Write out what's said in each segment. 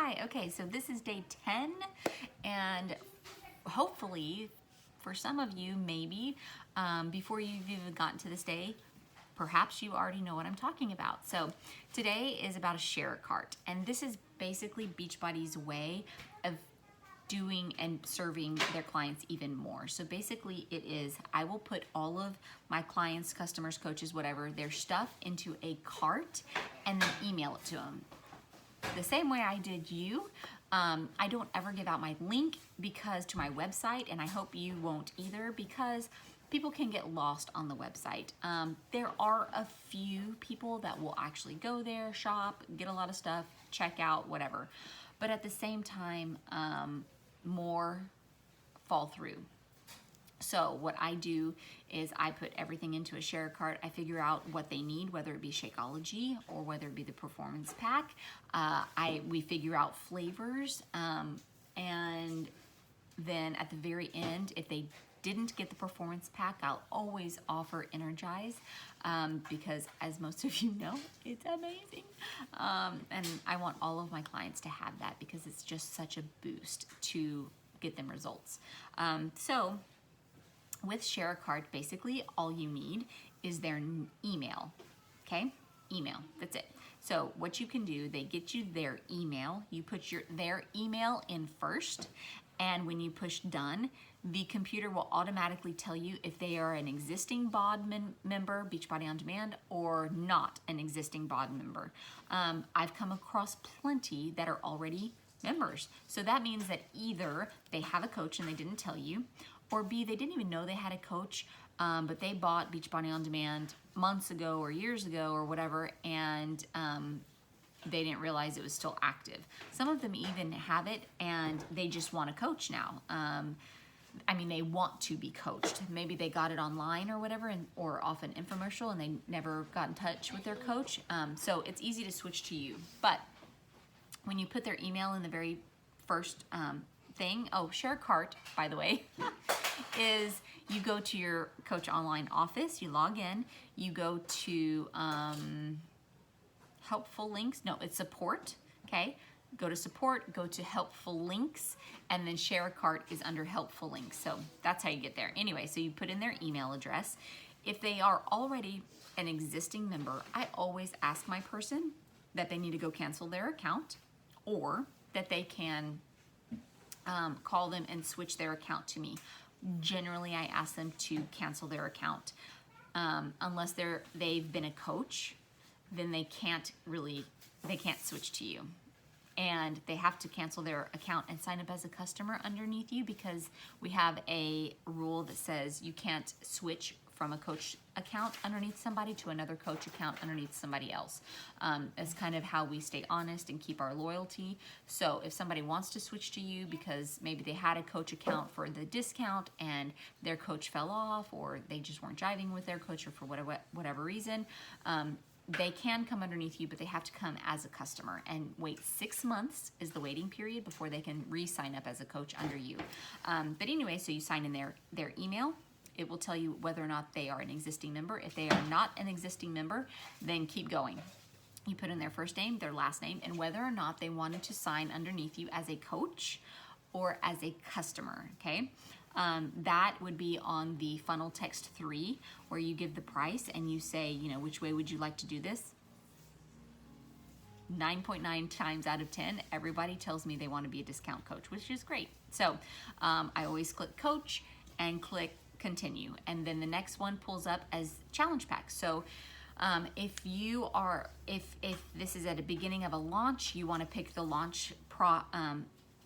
Hi, okay, so this is day 10, and hopefully, for some of you, maybe, before you've even gotten to this day, perhaps you already know what I'm talking about. So today is about a share cart, and this is basically Beachbody's way of doing and serving their clients even more. So basically it is, I will put all of my clients, customers, coaches, whatever, their stuff into a cart and then email it to them. The same way I did you. I don't ever give out my link to my website, and I hope you won't either, because people can get lost on the website. There are a few people that will actually go there, shop, get a lot of stuff, check out, whatever. But at the same time, more fall through. So what I do is I put everything into a share cart. I figure out what they need, whether it be Shakeology or whether it be the performance pack. We figure out flavors, and then at the very end, if they didn't get the performance pack, I'll always offer Energize, because as most of you know, it's amazing. And I want all of my clients to have that because it's just such a boost to get them results. So with Share a Cart, basically all you need is their email, okay? Email, that's it. So what you can do, they get you their email, you put their email in first, and when you push done, the computer will automatically tell you if they are an existing BOD member, Beachbody On Demand, or not an existing BOD member. I've come across plenty that are already members. So that means that either they have a coach and they didn't tell you, or B, they didn't even know they had a coach, but they bought Beachbody On Demand months ago or years ago or whatever, and they didn't realize it was still active. Some of them even have it and they just want a coach now. I mean, they want to be coached. Maybe they got it online or whatever, or off an infomercial, and they never got in touch with their coach. So it's easy to switch to you. But when you put their email in the very first thing, Share a Cart, by the way, is you go to your Coach Online office, you log in, you go to helpful links, no, it's support, okay? Go to support, go to helpful links, and then Share a Cart is under helpful links. So that's how you get there. Anyway, so you put in their email address. If they are already an existing member, I always ask my person that they need to go cancel their account, or that they can call them and switch their account to me. Generally, I ask them to cancel their account. Unless they've been a coach, then they can't switch to you. And they have to cancel their account and sign up as a customer underneath you, because we have a rule that says you can't switch from a coach account underneath somebody to another coach account underneath somebody else. It's kind of how we stay honest and keep our loyalty. So if somebody wants to switch to you because maybe they had a coach account for the discount and their coach fell off, or they just weren't jiving with their coach, or for whatever reason, they can come underneath you, but they have to come as a customer and wait 6 months is the waiting period before they can re-sign up as a coach under you. But anyway, so you sign in their email. It will tell you whether or not they are an existing member. If they are not an existing member, then keep going. You put in their first name, their last name, and whether or not they wanted to sign underneath you as a coach or as a customer, okay? That would be on the funnel text 3, where you give the price and you say, which way would you like to do this? 9.9 times out of 10, everybody tells me they want to be a discount coach, which is great. So I always click coach and click continue. And then the next one pulls up as challenge pack. So if this is at the beginning of a launch, you want to pick the launch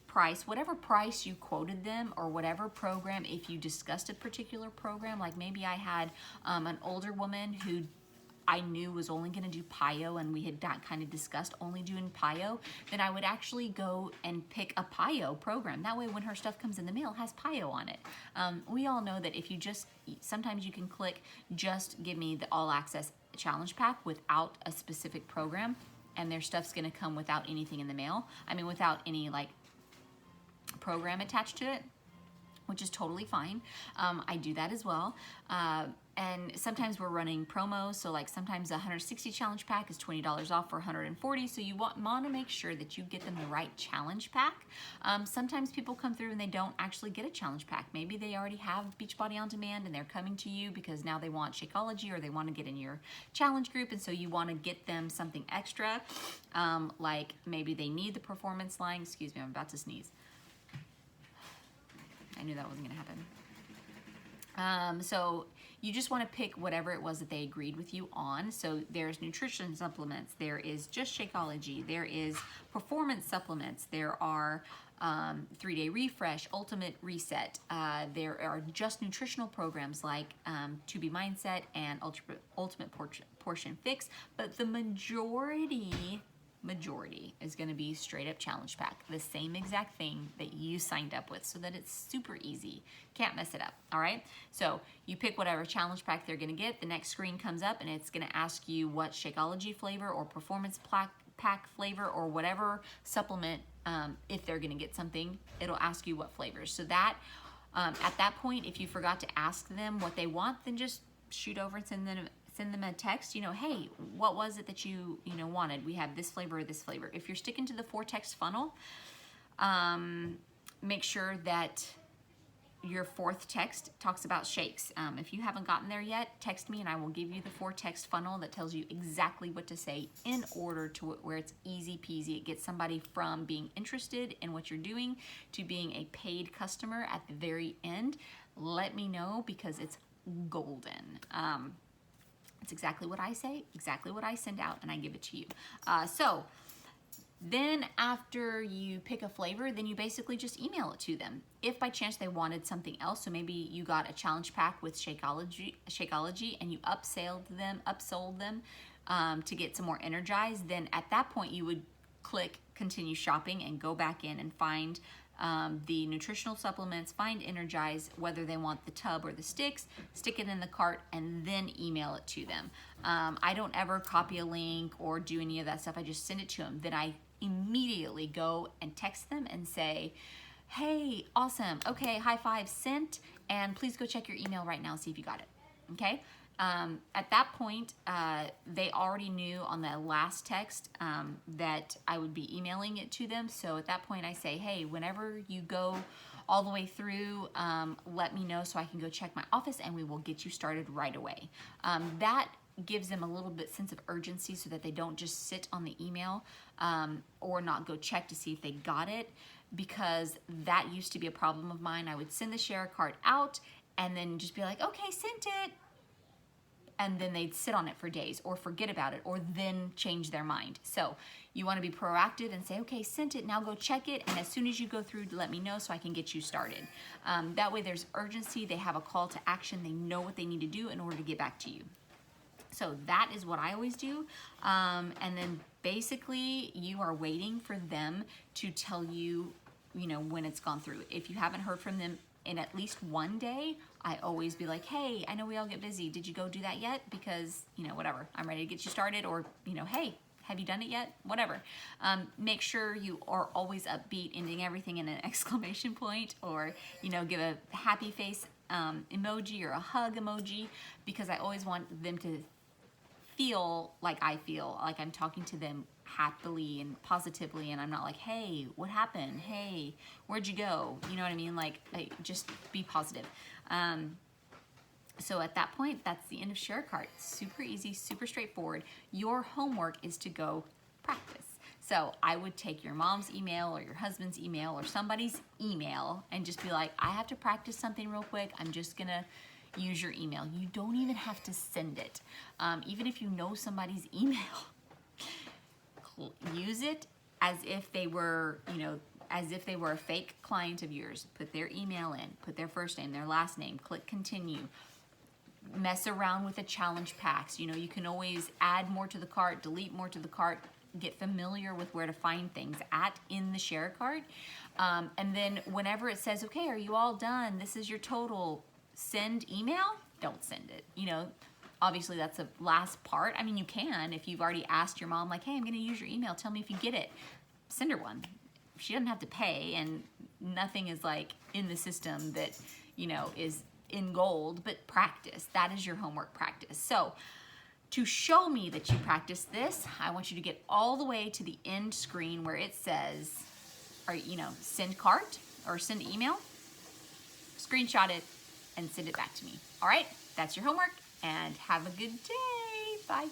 price, whatever price you quoted them, or whatever program. If you discussed a particular program, like maybe I had an older woman who I knew was only going to do PIO, and we had kind of discussed only doing PIO, then I would actually go and pick a PIO program. That way, when her stuff comes in the mail, it has PIO on it. We all know that if you sometimes you can click, just give me the all access challenge pack without a specific program, and their stuff's going to come without anything in the mail. I mean, without any program attached to it, which is totally fine. I do that as well. And sometimes we're running promos, so like sometimes a 160 challenge pack is $20 off for 140. So you want to make sure that you get them the right challenge pack. Sometimes people come through and they don't actually get a challenge pack. Maybe they already have Beachbody On Demand and they're coming to you because now they want Shakeology or they want to get in your challenge group, and so you want to get them something extra. Like maybe they need the performance line. Excuse me, I'm about to sneeze. I knew that wasn't going to happen. So you just want to pick whatever it was that they agreed with you on. So there's nutrition supplements, there is just Shakeology, there is performance supplements, there are 3-day refresh, ultimate reset, there are just nutritional programs like To Be Mindset and ultimate portion fix, but the majority is going to be straight up challenge pack, the same exact thing that you signed up with, so that it's super easy. Can't mess it up. All right, so you pick whatever challenge pack they're going to get. The next screen comes up and it's going to ask you what Shakeology flavor or performance pack flavor or whatever supplement, if they're going to get something, it'll ask you what flavors. So that at that point, if you forgot to ask them what they want, then just shoot over and send them a text, hey, what was it that you wanted? We have this flavor or this flavor. If you're sticking to the 4-text funnel, make sure that your 4th text talks about shakes. If you haven't gotten there yet, text me and I will give you the 4-text funnel that tells you exactly what to say in order to where it's easy peasy. It gets somebody from being interested in what you're doing to being a paid customer at the very end. Let me know, because it's golden. It's exactly what I say, exactly what I send out, and I give it to you. So then after you pick a flavor, then you basically just email it to them. If by chance they wanted something else, so maybe you got a challenge pack with Shakeology and you upsold them to get some more energized, then at that point you would click continue shopping and go back in and find the nutritional supplements, find Energize, whether they want the tub or the sticks, stick it in the cart, and then email it to them. I don't ever copy a link or do any of that stuff. I just send it to them. Then I immediately go and text them and say, hey, awesome. Okay, high five sent, and please go check your email right now, see if you got it. Okay? At that point, they already knew on the last text that I would be emailing it to them. So at that point I say, hey, whenever you go all the way through, let me know so I can go check my office and we will get you started right away. That gives them a little bit sense of urgency so that they don't just sit on the email or not go check to see if they got it, because that used to be a problem of mine. I would send the share cart out and then just be like, okay, sent it. And then they'd sit on it for days or forget about it or then change their mind. So you want to be proactive and say, okay, sent it, now go check it. And as soon as you go through, let me know so I can get you started. That way there's urgency, they have a call to action, they know what they need to do in order to get back to you. So that is what I always do. And then basically you are waiting for them to tell you, when it's gone through. If you haven't heard from them in at least one day, I always be like, hey, I know we all get busy. Did you go do that yet? Because, whatever, I'm ready to get you started. Or, hey, have you done it yet? Whatever. Make sure you are always upbeat, ending everything in an exclamation point, or, give a happy face emoji or a hug emoji, because I always want them to feel like I feel like I'm talking to them happily and positively, and I'm not like, hey, what happened? Hey, where'd you go? You know what I mean? Like, just be positive. So at that point, that's the end of Share Cart. Super easy, super straightforward. Your homework is to go practice. So I would take your mom's email or your husband's email or somebody's email and just be like, I have to practice something real quick. I'm just gonna use your email. You don't even have to send it. Even if you know somebody's email, use it as if they were, as if they were a fake client of yours. Put their email in, put their first name, their last name, click continue. Mess around with the challenge packs. You can always add more to the cart, delete more to the cart, get familiar with where to find things in the share cart. And then whenever it says, okay, are you all done? This is your total. Send email, don't send it. Obviously that's the last part. I mean, you can, if you've already asked your mom, like, hey, I'm gonna use your email, tell me if you get it. Send her one. She doesn't have to pay, and nothing is like in the system that, is in gold, but practice. That is your homework practice. So to show me that you practice this, I want you to get all the way to the end screen where it says, or send cart or send email, screenshot it and send it back to me. All right, that's your homework and have a good day. Bye.